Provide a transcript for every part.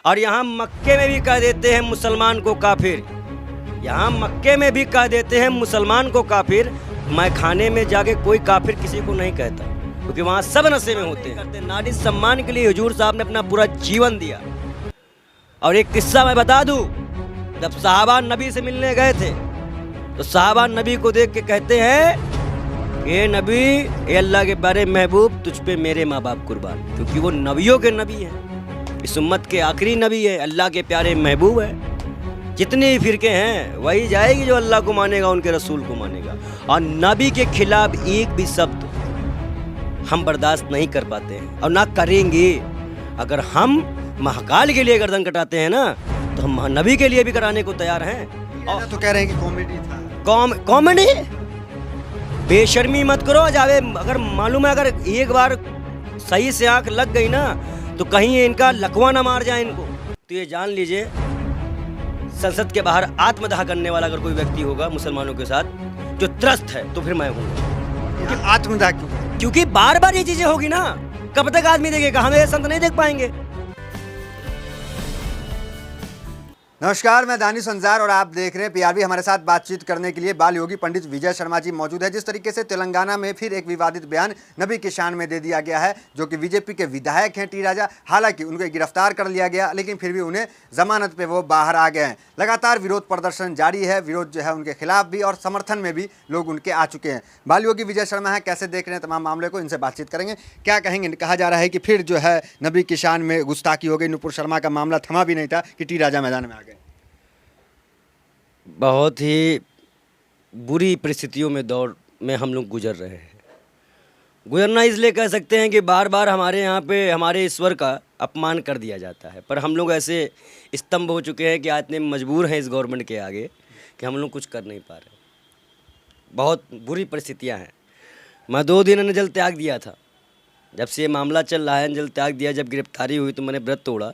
और यहाँ मक्के में भी कह देते हैं मुसलमान को काफिर। यहाँ मक्के में भी कह देते हैं मुसलमान को काफिर। मैं खाने में जाके कोई काफिर किसी को नहीं कहता, क्योंकि वहाँ सब नशे में होते हैं। नारी सम्मान के लिए हुजूर साहब ने अपना पूरा जीवन दिया। और एक किस्सा मैं बता दूं, जब साहबा नबी से मिलने गए थे तो साहबा नबी को देख के कहते हैं कि नबी, ए अल्लाह के बारे महबूब, तुझ पे मेरे माँ बाप कुर्बान, क्योंकि वो नबियों के नबी हैं, इस उम्मत के आखिरी नबी है, अल्लाह के प्यारे महबूब है। जितने फिरके हैं वही जाएगी जो अल्लाह को मानेगा, उनके रसूल को मानेगा। और नबी के खिलाफ एक भी शब्द हम बर्दाश्त नहीं कर पाते हैं और ना करेंगे। अगर हम महाकाल के लिए गर्दन कटाते हैं ना, तो हम नबी के लिए भी कराने को तैयार हैं। और तो कह रहे हैं कि कॉमेडी था। कॉमेडी? बेशर्मी मत करो जावे। अगर मालूम है, अगर एक बार सही से आंख लग गई ना, तो कहीं इनका लकवा ना मार जाए इनको। तो ये जान लीजिए, संसद के बाहर आत्मदाह करने वाला अगर कोई व्यक्ति होगा मुसलमानों के साथ जो त्रस्त है, तो फिर मैं हूँ। आत्मदाह क्यों? क्योंकि बार बार ये चीजें होगी ना, कब तक आदमी देखेगा? हम ये संत नहीं देख पाएंगे। नमस्कार, मैं दानिश अंजार और आप देख रहे हैं पीआरबी। हमारे साथ बातचीत करने के लिए बाल योगी पंडित विजय शर्मा जी मौजूद है। जिस तरीके से तेलंगाना में फिर एक विवादित बयान नबी की शान में दे दिया गया है, जो कि बीजेपी के विधायक हैं टी राजा, हालांकि उनको गिरफ्तार कर लिया गया, लेकिन फिर भी उन्हें जमानत पे वो बाहर आ गए हैं। लगातार विरोध प्रदर्शन जारी है, विरोध जो है उनके खिलाफ भी और समर्थन में भी लोग उनके आ चुके हैं। बाल योगी विजय शर्मा है, कैसे देख रहे हैं तमाम मामले को, इनसे बातचीत करेंगे। क्या कहेंगे? कहा जा रहा है कि फिर जो है नबी की शान में गुस्ताखी हो गई। नुपुर शर्मा का मामला थमा भी नहीं था कि टी राजा मैदान में आ गए। बहुत ही बुरी परिस्थितियों में दौर में हम लोग गुजर रहे हैं। गुजरना इसलिए कह सकते हैं कि बार बार हमारे यहाँ पे हमारे ईश्वर का अपमान कर दिया जाता है, पर हम लोग ऐसे स्तंभ हो चुके हैं कि आज इतने मजबूर हैं इस गवर्नमेंट के आगे कि हम लोग कुछ कर नहीं पा रहे। बहुत बुरी परिस्थितियाँ हैं। मैं 2 दिन अन्न जल त्याग दिया था। जब से ये मामला चल रहा है, अन्न जल त्याग दिया। जब गिरफ्तारी हुई तो मैंने व्रत तोड़ा,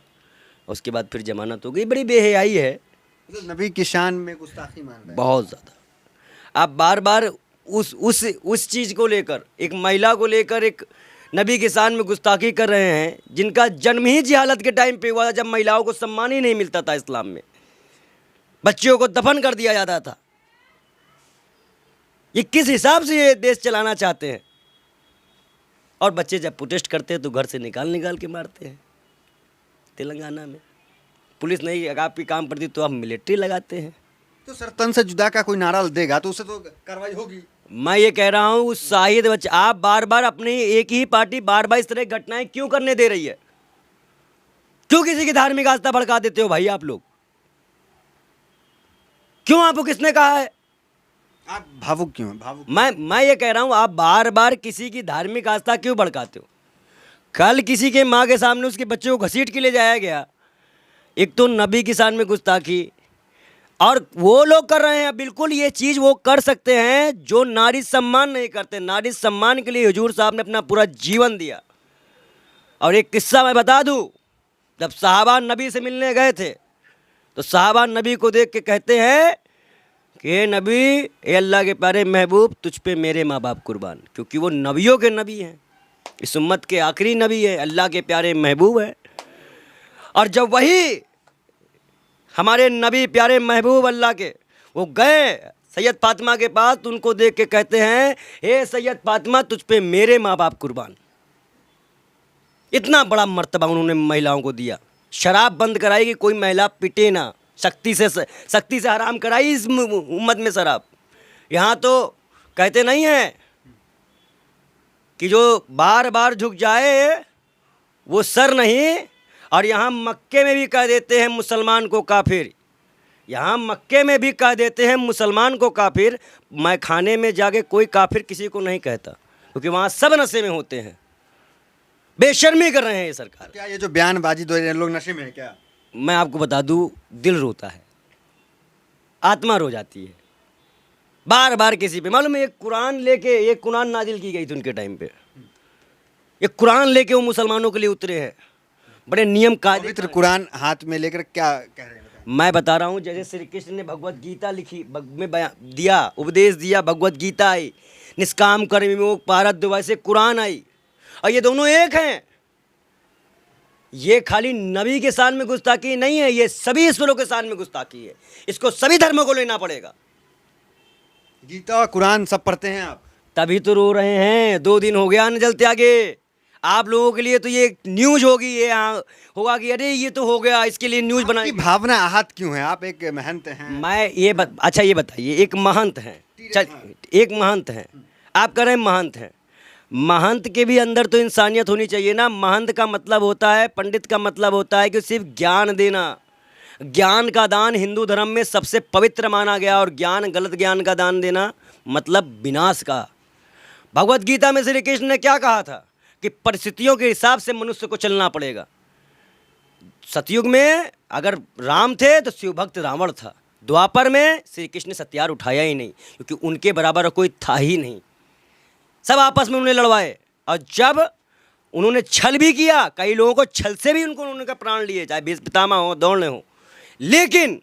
उसके बाद फिर जमानत हो गई। बड़ी बेहयाई है। तो नबी की शान में गुस्ताखी मान रहे हैं बहुत ज़्यादा। आप बार बार उस चीज़ को लेकर, एक महिला को लेकर एक नबी की शान में गुस्ताखी कर रहे हैं, जिनका जन्म ही जिहालत के टाइम पे हुआ था, जब महिलाओं को सम्मान ही नहीं मिलता था इस्लाम में, बच्चियों को दफन कर दिया जाता था। ये किस हिसाब से ये देश चलाना चाहते हैं? और बच्चे जब प्रोटेस्ट करते हैं तो घर से निकाल के मारते हैं। तेलंगाना में पुलिस नहीं आपकी काम करती तो आप मिलिट्री लगाते हैं। तो सर, तन से जुदा का कोई नारा देगा तो उससे तो कार्रवाई होगी। मैं ये कह रहा हूँ, उस शाहिद बच्चे, आप बार बार अपनी एक ही पार्टी बार बार इस तरह की घटनाएं क्यों करने दे रही है? क्यों किसी की धार्मिक आस्था भड़का देते हो भाई आप लोग? क्यों? आपको किसने कहा है? आप भावुक क्यों हैं? भावुक मैं ये कह रहा हूँ, आप बार बार किसी की धार्मिक आस्था क्यों भड़काते हो? कल किसी के माँ के सामने उसके बच्चे को घसीट के ले जाया गया। एक तो नबी की शान में गुस्ताखी, और वो लोग कर रहे हैं। बिल्कुल ये चीज़ वो कर सकते हैं जो नारी सम्मान नहीं करते। नारी सम्मान के लिए हुजूर साहब ने अपना पूरा जीवन दिया। और एक किस्सा मैं बता दूं, जब साहबा नबी से मिलने गए थे तो साहबा नबी को देख के कहते हैं कि नबी, ए अल्लाह के प्यारे महबूब, तुझ पे मेरे माँ बाप कुर्बान, क्योंकि वो नबियों के नबी हैं, इस उम्मत के आखिरी नबी है, अल्लाह के प्यारे महबूब है। और जब वही हमारे नबी प्यारे महबूब अल्लाह के वो गए सैयद फातिमा के पास, तो उनको देख के कहते हैं, हे सैयद फातिमा, तुझ पे मेरे माँ बाप कुर्बान। इतना बड़ा मर्तबा उन्होंने महिलाओं को दिया। शराब बंद कराई कि कोई महिला पिटे ना, सख्ती से हराम कराई इस उम्मत में शराब। यहाँ तो कहते नहीं हैं कि जो बार बार झुक जाए वो सर नहीं। और यहाँ मक्के में भी कह देते हैं मुसलमान को काफिर। यहाँ मक्के में भी कह देते हैं मुसलमान को काफिर। मैं खाने में जाके कोई काफिर किसी को नहीं कहता, क्योंकि वहाँ सब नशे में होते हैं। बेशर्मी कर रहे हैं ये सरकार। क्या ये जो बयानबाजी दो लोग नशे में है क्या? मैं आपको बता दूँ, दिल रोता है, आत्मा रो जाती है। बार बार किसी पे, मालूम है, एक कुरान नाजिल की गई थी उनके टाइम पे। एक कुरान लेके वो मुसलमानों के लिए उतरे हैं। बड़े नियम कायदे, पवित्र कुरान हाथ में लेकर क्या कह रहे हैं? मैं बता रहा हूँ, जैसे श्री कृष्ण ने भगवत गीता लिखी, में दिया, उपदेश दिया, भगवत गीता आई, निष्काम कर्म विमोक्ष पारत, वैसे कुरान आई। और ये दोनों एक हैं। ये खाली नबी के शान में गुस्ताखी नहीं है, ये सभी ईश्वरों के शान में गुस्ताखी है। इसको सभी धर्मों को लेना पड़ेगा। गीता और कुरान सब पढ़ते हैं आप? तभी तो रो रहे हैं, 2 दिन हो गया न जलते आगे। आप लोगों के लिए तो ये न्यूज होगी, ये होगा कि अरे ये तो हो गया, इसके लिए न्यूज बनाई। भावना आहत क्यों है? आप एक महंत हैं। मैं ये अच्छा ये बताइए, एक महंत हैं, एक महंत हैं, आप कह रहे हैं महंत हैं, महंत के भी अंदर तो इंसानियत होनी चाहिए ना। महंत का मतलब होता है, पंडित का मतलब होता है कि सिर्फ ज्ञान देना। ज्ञान का दान हिंदू धर्म में सबसे पवित्र माना गया, और ज्ञान, गलत ज्ञान का दान देना मतलब विनाश का। भगवत गीता में श्री कृष्ण ने क्या कहा था कि परिस्थितियों के हिसाब से मनुष्य को चलना पड़ेगा। सतयुग में अगर राम थे तो शिव भक्त रावण था, द्वापर में श्री कृष्ण ने सत्यार उठाया ही नहीं, क्योंकि उनके बराबर कोई था ही नहीं। सब आपस में उन्हें लड़वाए, और जब उन्होंने छल भी किया, कई लोगों को छल से भी उनका प्राण लिए, चाहे भीष्म पितामह हो, द्रोण हो। लेकिन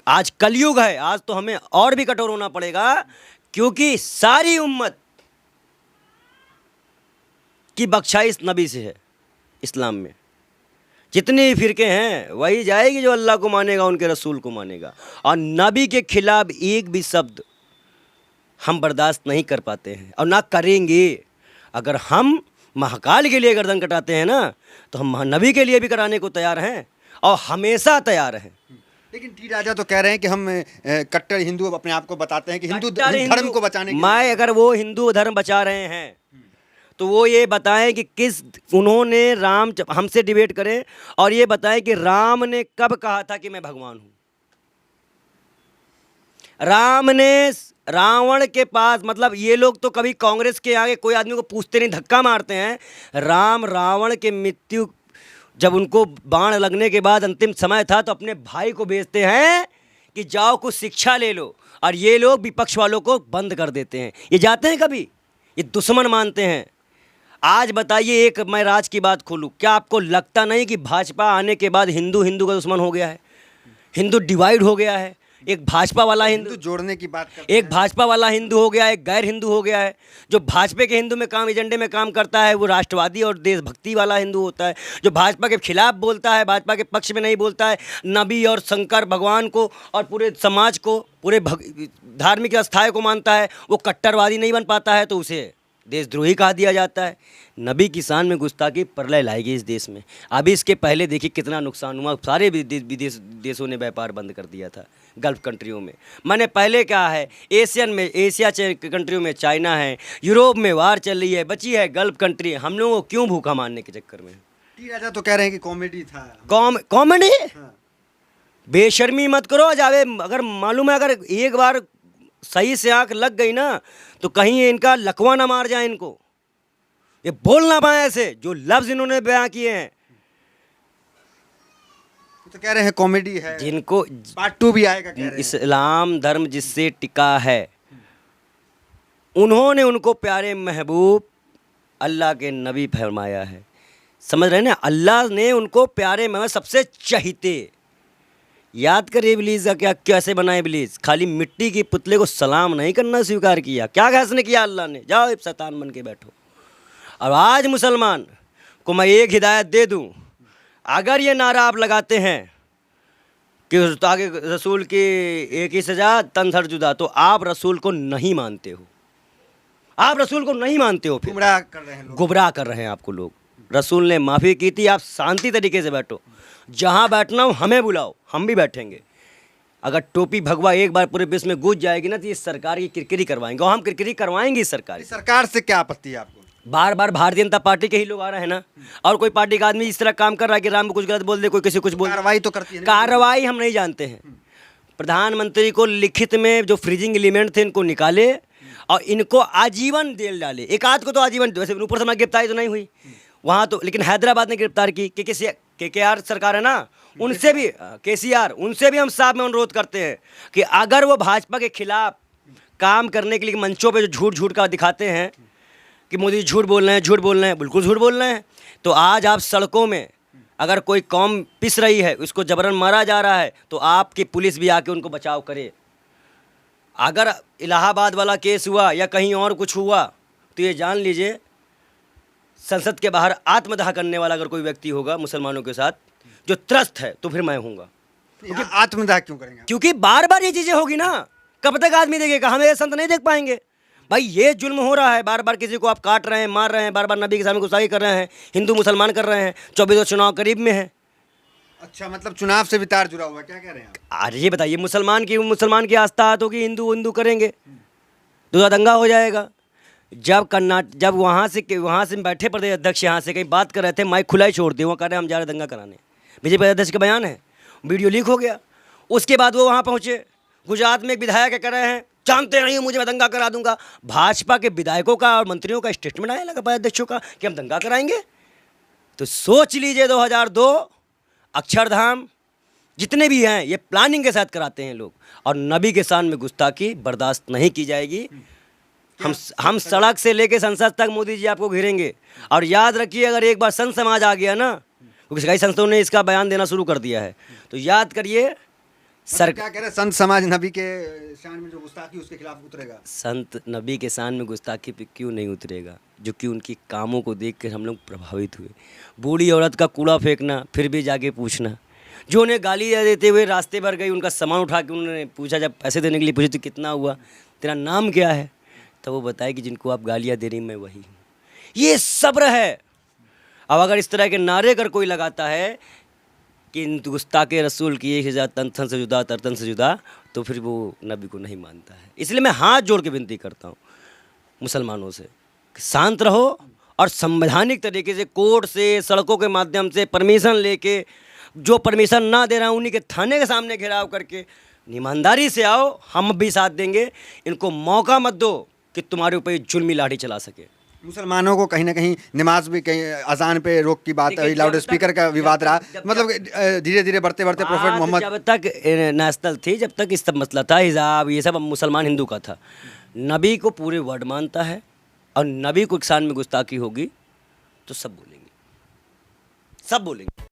आज कलयुग है, आज तो हमें और भी कठोर होना पड़ेगा, क्योंकि सारी उम्मत की बख्शाइश नबी से है। इस्लाम में जितने फिरके हैं वही जाएगी जो अल्लाह को मानेगा, उनके रसूल को मानेगा। और नबी के खिलाफ एक भी शब्द हम बर्दाश्त नहीं कर पाते हैं और ना करेंगे। अगर हम महाकाल के लिए गर्दन कटाते हैं ना, तो हम नबी के लिए भी कराने को तैयार हैं और हमेशा तैयार हैं। लेकिन टी राजा तो कह रहे हैं कि हम कट्टर हिंदू अपने आप को बताते हैं कि हिंदू धर्म को बचाने के लिए। अगर वो हिंदू धर्म बचा रहे हैं तो वो ये बताएं कि किस उन्होंने राम, हमसे डिबेट करें और ये बताएं कि राम ने कब कहा था कि मैं भगवान हूँ। राम ने रावण के पास, मतलब ये लोग तो कभी कांग्रेस के आगे कोई आदमी को पूछते नहीं, धक्का मारते हैं। राम रावण के मृत्यु, जब उनको बाण लगने के बाद अंतिम समय था, तो अपने भाई को भेजते हैं कि जाओ कुछ शिक्षा ले लो, और ये लोग विपक्ष वालों को बंद कर देते हैं। ये जाते हैं कभी, ये दुश्मन मानते हैं। आज बताइए, एक मैं राज की बात खोलूं, क्या आपको लगता नहीं कि भाजपा आने के बाद हिंदू हिंदू का दुश्मन हो गया है? हिंदू डिवाइड हो गया है। एक भाजपा वाला हिंदू जोड़ने की बात करते हैं, एक भाजपा वाला हिंदू हो गया है, एक गैर हिंदू हो गया है। जो भाजपा के हिंदू में काम, एजेंडे में काम करता है, वो राष्ट्रवादी और देशभक्ति वाला हिंदू होता है। जो भाजपा के खिलाफ बोलता है, भाजपा के पक्ष में नहीं बोलता है, नबी और शंकर भगवान को और पूरे समाज को, पूरे धार्मिक आस्थाएं को मानता है, वो कट्टरवादी नहीं बन पाता है, तो उसे देशद्रोही कहा दिया जाता है। नबी की शान में गुस्ताखी प्रलय लाएगी इस देश में। अभी इसके पहले देखिए कितना नुकसान हुआ, सारे देशों ने व्यापार बंद कर दिया था, गल्फ कंट्रियों में। मैंने पहले कहा है, एशिया कंट्रियों में चाइना है, यूरोप में वार चल रही है, बची है गल्फ कंट्री। हम लोगों को क्यों भूखा मारने के चक्कर में? टी राजा तो कह रहे हैं कि कॉमेडी था। कॉमेडी? हाँ। बेशर्मी मत करो जावे। अगर मालूम है, अगर एक बार सही से आंख लग गई ना, तो कहीं इनका लकवा ना मार जाए इनको, ये बोल ना पाए ऐसे जो लफ्ज इन्होंने बयां किए हैं। तो कह रहे हैं कॉमेडी है, जिनको पार्ट 2 भी आएगा कह रहे हैं। इस्लाम धर्म जिससे टिका है, उन्होंने उनको प्यारे महबूब अल्लाह के नबी फरमाया है। समझ रहे हैं ना? अल्लाह ने उनको प्यारे महबूब सबसे चहीते। याद करिए इब्लीस का क्या, कैसे बना इब्लीस? खाली मिट्टी की पुतले को सलाम नहीं करना स्वीकार किया। क्या घोषणा किया अल्लाह ने? जाओ शैतान बन के बैठो। और आज मुसलमान को मैं एक हिदायत दे दूं, अगर ये नारा आप लगाते हैं कि आगे रसूल की एक ही सजा तन सर जुदा, तो आप रसूल को नहीं मानते हो, आप रसूल को नहीं मानते हो, फिर गुमराह कर रहे हैं लोग। गुमराह कर रहे हैं आपको लोग। रसूल ने माफ़ी की थी, आप शांति तरीके से बैठो, जहाँ बैठना हो हमें बुलाओ, हम भी बैठेंगे। अगर टोपी भगवा एक बार पूरे विश्व में गूंज जाएगी ना, तो ये सरकार की किरकिरी करवाएंगे, और हम किरकिरी करवाएंगे इस सरकार से। क्या आपत्ति है आपको? बार बार भारतीय जनता पार्टी के ही लोग आ रहे हैं ना, और कोई पार्टी का आदमी इस तरह काम कर रहा है कि राम को कुछ गलत बोल दे, कोई किसी कुछ बोल। कार्रवाई तो करती है? कार्रवाई हम नहीं जानते हैं। प्रधानमंत्री को लिखित में जो फ्रीजिंग एलिमेंट थे इनको निकाले और इनको आजीवन जेल डाले। एक आध को तो आजीवन, वैसे ऊपर से गिरफ्तारी तो नहीं हुई वहाँ तो, लेकिन हैदराबाद ने गिरफ्तार की। KKR सरकार है ना, उनसे भी KCR, उनसे भी हम साहब में अनुरोध करते हैं कि अगर वो भाजपा के खिलाफ काम करने के लिए मंचों पे जो झूठ का दिखाते हैं कि मोदी झूठ बोल रहे हैं, झूठ बोल रहे हैं, बिल्कुल झूठ बोल रहे हैं, तो आज आप सड़कों में अगर कोई कौम पिस रही है, उसको जबरन मारा जा रहा है, तो आपकी पुलिस भी आके उनको बचाव करे। अगर इलाहाबाद वाला केस हुआ या कहीं और कुछ हुआ, तो ये जान लीजिए संसद के बाहर आत्मदाह करने वाला अगर कोई व्यक्ति होगा मुसलमानों के साथ जो त्रस्त है, तो फिर मैं हूँगा। क्योंकि आत्मदाह क्यों करेंगे? क्योंकि बार बार ये चीज़ें होगी ना, कब तक आदमी देखेगा? हम ये संत नहीं देख पाएंगे भाई। ये जुल्म हो रहा है, बार बार किसी को आप काट रहे हैं, मार रहे हैं, बार बार नबी के सामने गुस्ताखी कर रहे हैं, हिंदू मुसलमान कर रहे हैं। 24 चुनाव करीब में है। अच्छा, मतलब चुनाव से भी तार जुड़ा हुआ, क्या कह रहे हैं आप? अरे ये बताइए, मुसलमान की आस्था तो कि हिंदू करेंगे, दूसरा दंगा हो जाएगा। जब वहाँ से बैठे प्रदेश अध्यक्ष यहाँ से कहीं बात कर रहे थे, माइक खुला ही छोड़ दिया, वो कह रहे हैं हम जा रहे दंगा कराने। बीजेपी अध्यक्ष का बयान है, वीडियो लीक हो गया। उसके बाद वो वहाँ पहुँचे। गुजरात में एक विधायक कह रहे हैं जानते नहीं मुझे, मैं दंगा करा दूंगा। भाजपा के विधायकों का और मंत्रियों का स्टेटमेंट आया लगा अध्यक्षों का कि हम दंगा कराएंगे। तो सोच लीजिए 2002 अक्षरधाम जितने भी हैं ये प्लानिंग के साथ कराते हैं लोग, और नबी के शान में गुस्ताखी बर्दाश्त नहीं की जाएगी। हम सड़क से लेके संसद तक मोदी जी आपको घेरेंगे। और याद रखिए, अगर एक बार संत समाज आ गया ना, क्योंकि कई संतों ने इसका बयान देना शुरू कर दिया है, तो याद करिए सर क्या कह रहे हैं, संत समाज नबी के शान में जो गुस्ताखी उसके खिलाफ उतरेगा। संत नबी के शान में गुस्ताखी पे क्यों नहीं उतरेगा? जो कि उनकी कामों को देख कर हम लोग प्रभावित हुए। बूढ़ी औरत का कूड़ा फेंकना, फिर भी जाके पूछना। जो उन्हें गाली देते हुए रास्ते पर गई, उनका सामान उठा के उन्होंने पूछा, जब पैसे देने के लिए पूछे तो कितना हुआ, तेरा नाम क्या है, तो वो बताए कि जिनको आप गालियाँ दे रही मैं वही हूँ। ये सब्र है। अब अगर इस तरह के नारे अगर कोई लगाता है कि गुस्ताखे रसूल की 1000 तन से जुदा तरतन से जुदा, तो फिर वो नबी को नहीं मानता है। इसलिए मैं हाथ जोड़ के विनती करता हूँ मुसलमानों से कि शांत रहो और संवैधानिक तरीके से कोर्ट से, सड़कों के माध्यम से परमिशन लेके, जो परमिशन ना दे रहा हूँ उन्हीं के थाने के सामने घेराव करके ईमानदारी से आओ, हम भी साथ देंगे। इनको मौका मत दो कि तुम्हारे ऊपर जुल्मी लाठी चला सके। मुसलमानों को कहीं ना कहीं नमाज भी, कहीं अजान पे रोक की बात, लाउड स्पीकर का विवाद रहा, मतलब धीरे धीरे बढ़ते बढ़ते प्रोफेट मोहम्मद, जब तक नेशनल थी, जब तक इस सब मसला था, हिजाब ये सब मुसलमान हिंदू का था। नबी को पूरे वर्ड मानता है, और नबी को शान में गुस्ताखी होगी तो सब बोलेंगे, सब बोलेंगे।